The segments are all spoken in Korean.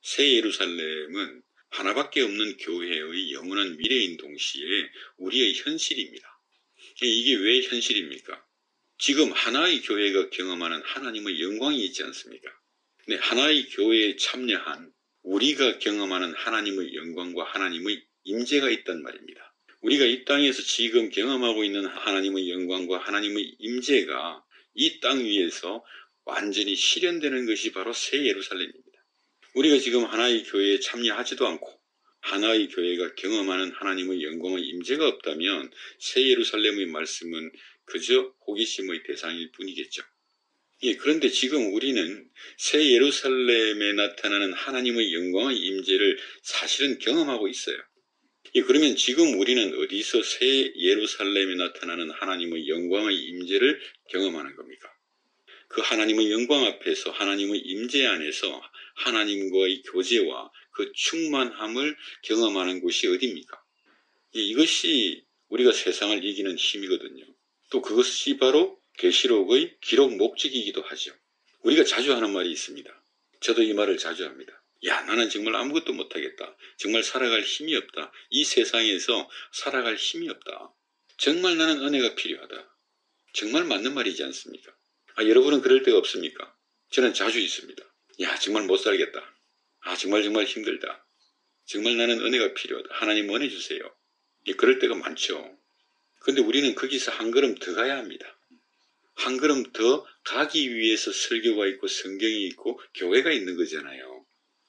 새 예루살렘은 하나밖에 없는 교회의 영원한 미래인 동시에 우리의 현실입니다. 이게 왜 현실입니까? 지금 하나의 교회가 경험하는 하나님의 영광이 있지 않습니까? 네, 하나의 교회에 참여한 우리가 경험하는 하나님의 영광과 하나님의 임재가 있단 말입니다. 우리가 이 땅에서 지금 경험하고 있는 하나님의 영광과 하나님의 임재가 이 땅 위에서 완전히 실현되는 것이 바로 새 예루살렘입니다. 우리가 지금 하나의 교회에 참여하지도 않고 하나의 교회가 경험하는 하나님의 영광의 임재가 없다면 새 예루살렘의 말씀은 그저 호기심의 대상일 뿐이겠죠. 예, 그런데 지금 우리는 새 예루살렘에 나타나는 하나님의 영광의 임재를 사실은 경험하고 있어요. 예, 그러면 지금 우리는 어디서 새 예루살렘에 나타나는 하나님의 영광의 임재를 경험하는 겁니까? 그 하나님의 영광 앞에서 하나님의 임재 안에서 하나님과의 교제와 그 충만함을 경험하는 곳이 어디입니까? 예, 이것이 우리가 세상을 이기는 힘이거든요. 또 그것이 바로 계시록의 기록 목적이기도 하죠. 우리가 자주 하는 말이 있습니다. 저도 이 말을 자주 합니다. 야, 나는 정말 아무것도 못하겠다. 정말 살아갈 힘이 없다. 이 세상에서 살아갈 힘이 없다. 정말 나는 은혜가 필요하다. 정말 맞는 말이지 않습니까? 여러분은 그럴 때가 없습니까? 저는 자주 있습니다. 야, 정말 못 살겠다. 정말 힘들다. 정말 나는 은혜가 필요하다. 하나님 은혜 주세요. 예, 그럴 때가 많죠. 그런데 우리는 거기서 한 걸음 더 가야 합니다. 한 걸음 더 가기 위해서 설교가 있고 성경이 있고 교회가 있는 거잖아요.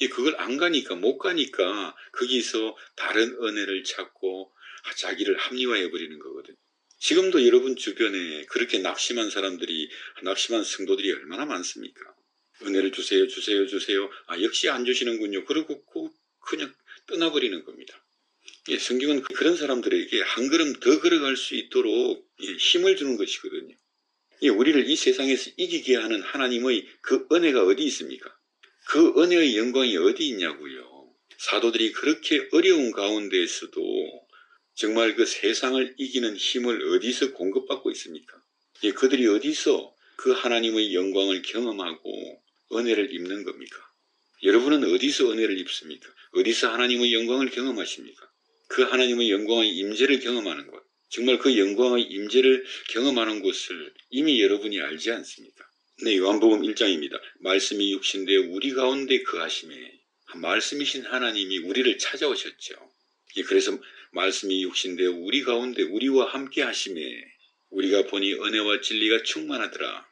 예, 그걸 안 가니까 못 가니까 거기서 다른 은혜를 찾고 자기를 합리화해버리는 거거든요. 지금도 여러분 주변에 그렇게 낙심한 성도들이 얼마나 많습니까? 은혜를 주세요. 역시 안 주시는군요. 그러고 그냥 떠나버리는 겁니다. 예, 성경은 그런 사람들에게 한 걸음 더 걸어갈 수 있도록 힘을 주는 것이거든요. 예, 우리를 이 세상에서 이기게 하는 하나님의 그 은혜가 어디 있습니까? 그 은혜의 영광이 어디 있냐고요. 사도들이 그렇게 어려운 가운데에서도 정말 그 세상을 이기는 힘을 어디서 공급받고 있습니까? 예, 그들이 어디서 그 하나님의 영광을 경험하고 은혜를 입는 겁니까? 여러분은 어디서 은혜를 입습니까? 어디서 하나님의 영광을 경험하십니까? 그 하나님의 영광의 임재를 경험하는 것, 정말 그 영광의 임재를 경험하는 곳을 이미 여러분이 알지 않습니까? 네, 요한복음 1장입니다. 말씀이 육신되 우리 가운데 거하심에, 말씀이신 하나님이 우리를 찾아오셨죠. 예, 그래서 말씀이 육신되 우리 가운데 우리와 함께 하심에 우리가 보니 은혜와 진리가 충만하더라.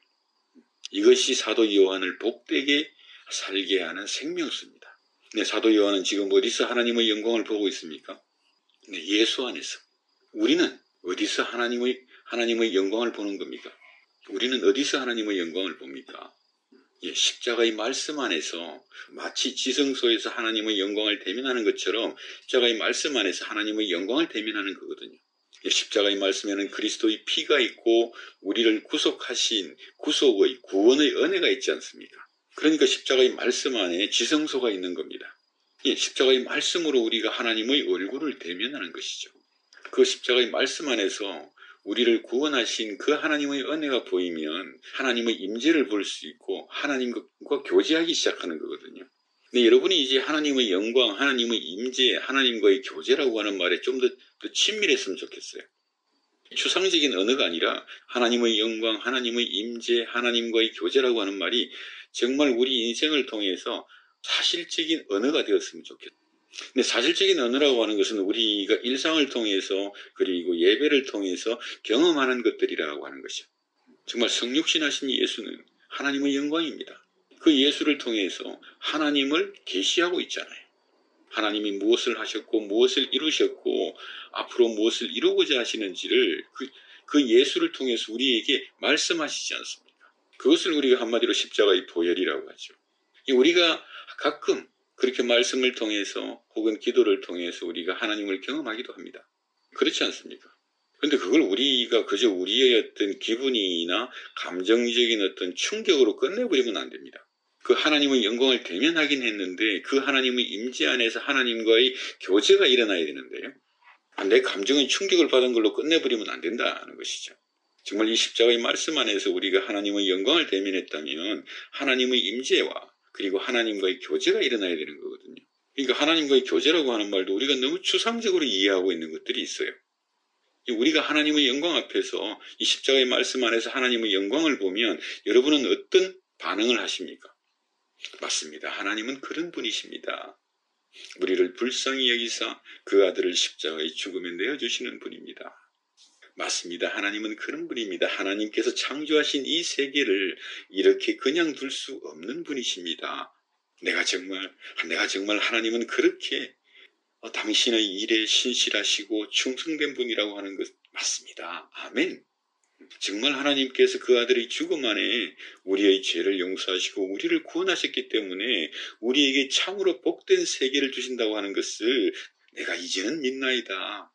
이것이 사도 요한을 복되게 살게 하는 생명수입니다. 네, 사도 요한은 지금 어디서 하나님의 영광을 보고 있습니까? 네, 예수 안에서. 우리는 어디서 하나님의 영광을 보는 겁니까? 우리는 어디서 하나님의 영광을 봅니까? 예, 십자가의 말씀 안에서 마치 지성소에서 하나님의 영광을 대면하는 것처럼 십자가의 말씀 안에서 하나님의 영광을 대면하는 거거든요. 예, 십자가의 말씀에는 그리스도의 피가 있고 우리를 구속하신 구속의 구원의 은혜가 있지 않습니까? 그러니까 십자가의 말씀 안에 지성소가 있는 겁니다. 예, 십자가의 말씀으로 우리가 하나님의 얼굴을 대면하는 것이죠. 그 십자가의 말씀 안에서 우리를 구원하신 그 하나님의 은혜가 보이면 하나님의 임재를 볼 수 있고 하나님과 교제하기 시작하는 거거든요. 근데 여러분이 이제 하나님의 영광, 하나님의 임재, 하나님과의 교제라고 하는 말에 좀 더 친밀했으면 좋겠어요. 추상적인 언어가 아니라 하나님의 영광, 하나님의 임재, 하나님과의 교제라고 하는 말이 정말 우리 인생을 통해서 사실적인 언어가 되었으면 좋겠어요. 근데 사실적인 언어라고 하는 것은 우리가 일상을 통해서 그리고 예배를 통해서 경험하는 것들이라고 하는 것이죠. 정말 성육신하신 예수는 하나님의 영광입니다. 그 예수를 통해서 하나님을 계시하고 있잖아요. 하나님이 무엇을 하셨고 무엇을 이루셨고 앞으로 무엇을 이루고자 하시는지를 그 예수를 통해서 우리에게 말씀하시지 않습니까? 그것을 우리가 한마디로 십자가의 보혈이라고 하죠. 우리가 가끔 그렇게 말씀을 통해서 혹은 기도를 통해서 우리가 하나님을 경험하기도 합니다. 그렇지 않습니까? 그런데 그걸 우리가 그저 우리의 어떤 기분이나 감정적인 어떤 충격으로 끝내버리면 안 됩니다. 그 하나님의 영광을 대면하긴 했는데 그 하나님의 임재 안에서 하나님과의 교제가 일어나야 되는데요. 내 감정의 충격을 받은 걸로 끝내버리면 안 된다는 것이죠. 정말 이 십자가의 말씀 안에서 우리가 하나님의 영광을 대면했다면 하나님의 임재와 그리고 하나님과의 교제가 일어나야 되는 거거든요. 그러니까 하나님과의 교제라고 하는 말도 우리가 너무 추상적으로 이해하고 있는 것들이 있어요. 우리가 하나님의 영광 앞에서 이 십자가의 말씀 안에서 하나님의 영광을 보면 여러분은 어떤 반응을 하십니까? 맞습니다. 하나님은 그런 분이십니다. 우리를 불쌍히 여기사 그 아들을 십자가의 죽음에 내어주시는 분입니다. 맞습니다. 하나님은 그런 분입니다. 하나님께서 창조하신 이 세계를 이렇게 그냥 둘 수 없는 분이십니다. 내가 정말 하나님은 그렇게 당신의 일에 신실하시고 충성된 분이라고 하는 것 맞습니다. 아멘. 정말 하나님께서 그 아들의 죽음 안에 우리의 죄를 용서하시고 우리를 구원하셨기 때문에 우리에게 참으로 복된 세계를 주신다고 하는 것을 내가 이제는 믿나이다.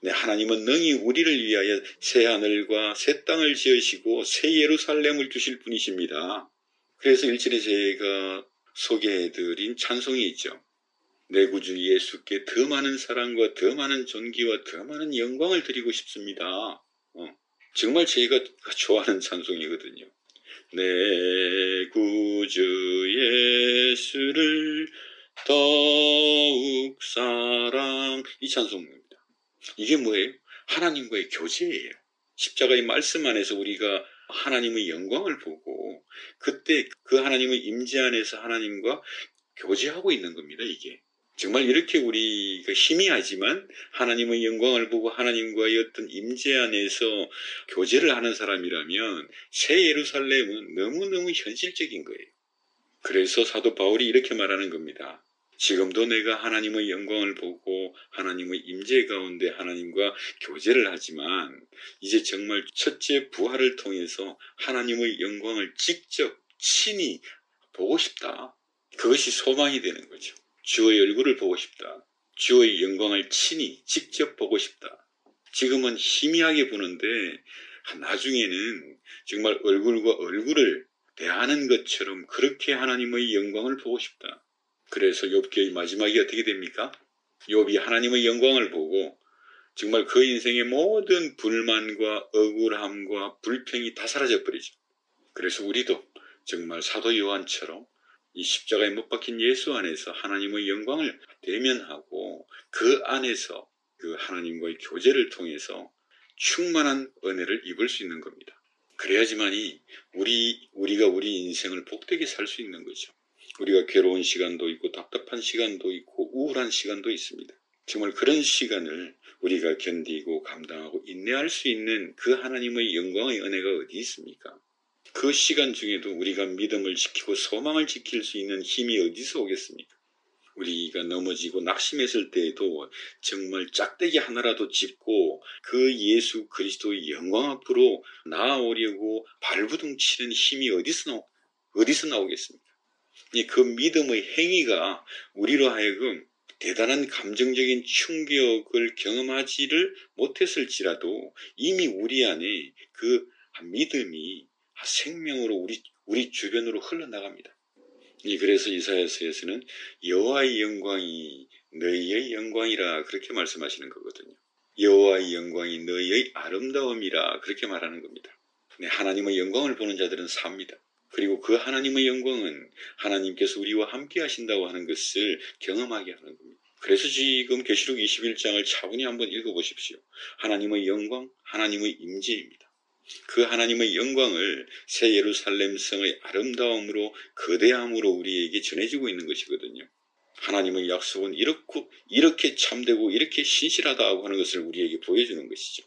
네, 하나님은 능히 우리를 위하여 새 하늘과 새 땅을 지으시고 새 예루살렘을 주실 분이십니다. 그래서 1절에 제가 소개해드린 찬송이 있죠. 내 구주 예수께 더 많은 사랑과 더 많은 존귀와 더 많은 영광을 드리고 싶습니다. 정말 제가 좋아하는 찬송이거든요. 내 구주 예수를 더욱 사랑, 이 찬송입니다. 이게 뭐예요? 하나님과의 교제예요. 십자가의 말씀 안에서 우리가 하나님의 영광을 보고 그때 그 하나님의 임재 안에서 하나님과 교제하고 있는 겁니다. 이게 정말 이렇게 우리가 희미하지만 하나님의 영광을 보고 하나님과의 어떤 임재 안에서 교제를 하는 사람이라면 새 예루살렘은 너무너무 현실적인 거예요. 그래서 사도 바울이 이렇게 말하는 겁니다. 지금도 내가 하나님의 영광을 보고 하나님의 임재 가운데 하나님과 교제를 하지만 이제 정말 첫째 부활을 통해서 하나님의 영광을 직접 친히 보고 싶다. 그것이 소망이 되는 거죠. 주의 얼굴을 보고 싶다. 주의 영광을 친히 직접 보고 싶다. 지금은 희미하게 보는데 나중에는 정말 얼굴과 얼굴을 대하는 것처럼 그렇게 하나님의 영광을 보고 싶다. 그래서 욥기의 마지막이 어떻게 됩니까? 욥이 하나님의 영광을 보고 정말 그 인생의 모든 불만과 억울함과 불평이 다 사라져버리죠. 그래서 우리도 정말 사도 요한처럼 이 십자가에 못 박힌 예수 안에서 하나님의 영광을 대면하고 그 안에서 그 하나님과의 교제를 통해서 충만한 은혜를 입을 수 있는 겁니다. 그래야지만이 우리가 우리 인생을 복되게 살 수 있는 거죠. 우리가 괴로운 시간도 있고 답답한 시간도 있고 우울한 시간도 있습니다. 정말 그런 시간을 우리가 견디고 감당하고 인내할 수 있는 그 하나님의 영광의 은혜가 어디 있습니까? 그 시간 중에도 우리가 믿음을 지키고 소망을 지킬 수 있는 힘이 어디서 오겠습니까? 우리가 넘어지고 낙심했을 때에도 정말 짝대기 하나라도 짚고 그 예수 그리스도의 영광 앞으로 나아오려고 발부둥 치는 힘이 어디서 나오겠습니까? 그 믿음의 행위가 우리로 하여금 대단한 감정적인 충격을 경험하지를 못했을지라도 이미 우리 안에 그 믿음이 생명으로 우리 주변으로 흘러나갑니다. 그래서 이사야서에서는 여호와의 영광이 너희의 영광이라 그렇게 말씀하시는 거거든요. 여호와의 영광이 너희의 아름다움이라 그렇게 말하는 겁니다. 하나님의 영광을 보는 자들은 삽니다. 그리고 그 하나님의 영광은 하나님께서 우리와 함께 하신다고 하는 것을 경험하게 하는 겁니다. 그래서 지금 계시록 21장을 차분히 한번 읽어보십시오. 하나님의 영광, 하나님의 임재입니다. 그 하나님의 영광을 새 예루살렘 성의 아름다움으로 거대함으로 우리에게 전해지고 있는 것이거든요. 하나님의 약속은 이렇게 참되고 이렇게 신실하다고 하는 것을 우리에게 보여주는 것이죠.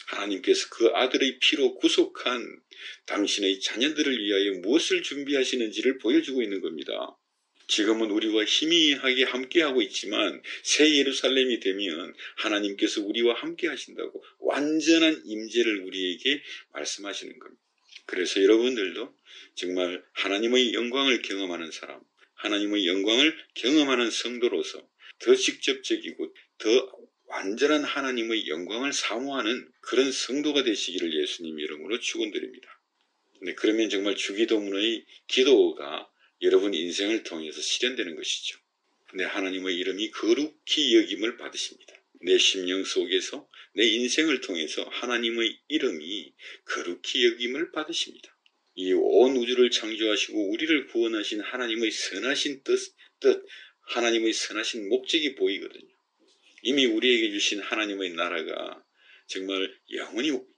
하나님께서 그 아들의 피로 구속한 당신의 자녀들을 위하여 무엇을 준비하시는지를 보여주고 있는 겁니다. 지금은 우리와 희미하게 함께하고 있지만 새 예루살렘이 되면 하나님께서 우리와 함께 하신다고 완전한 임재를 우리에게 말씀하시는 겁니다. 그래서 여러분들도 정말 하나님의 영광을 경험하는 사람, 하나님의 영광을 경험하는 성도로서 더 직접적이고 더 완전한 하나님의 영광을 사모하는 그런 성도가 되시기를 예수님 이름으로 축원드립니다. 그러면 정말 주기도문의 기도가 여러분 인생을 통해서 실현되는 것이죠. 하나님의 이름이 거룩히 여김을 받으십니다. 내 심령 속에서 내 인생을 통해서 하나님의 이름이 거룩히 여김을 받으십니다. 이 온 우주를 창조하시고 우리를 구원하신 하나님의 선하신 뜻, 하나님의 선하신 목적이 보이거든요. 이미 우리에게 주신 하나님의 나라가 정말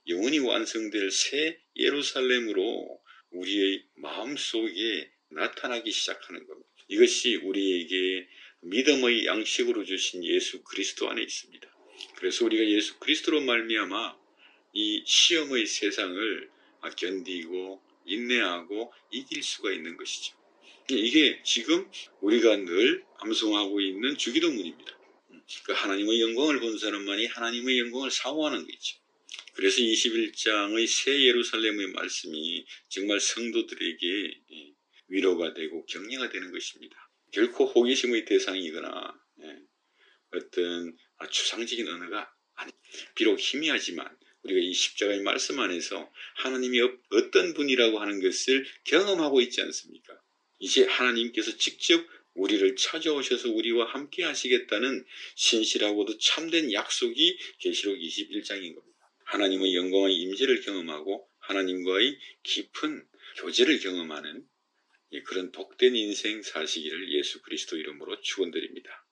영원히 완성될 새 예루살렘으로 우리의 마음속에 나타나기 시작하는 겁니다. 이것이 우리에게 믿음의 양식으로 주신 예수 그리스도 안에 있습니다. 그래서 우리가 예수 그리스도로 말미암아 이 시험의 세상을 견디고 인내하고 이길 수가 있는 것이죠. 이게 지금 우리가 늘 암송하고 있는 주기도문입니다. 그 하나님의 영광을 본 사람만이 하나님의 영광을 사모하는 거죠. 그래서 21장의 새 예루살렘의 말씀이 정말 성도들에게 위로가 되고 격려가 되는 것입니다. 결코 호기심의 대상이거나 어떤 추상적인 언어가 아니, 비록 희미하지만 우리가 이 십자가의 말씀 안에서 하나님이 어떤 분이라고 하는 것을 경험하고 있지 않습니까? 이제 하나님께서 직접 우리를 찾아오셔서 우리와 함께 하시겠다는 신실하고도 참된 약속이 계시록 21장인 겁니다. 하나님의 영광의 임재를 경험하고 하나님과의 깊은 교제를 경험하는 그런 복된 인생 사시기를 예수 그리스도 이름으로 축원드립니다.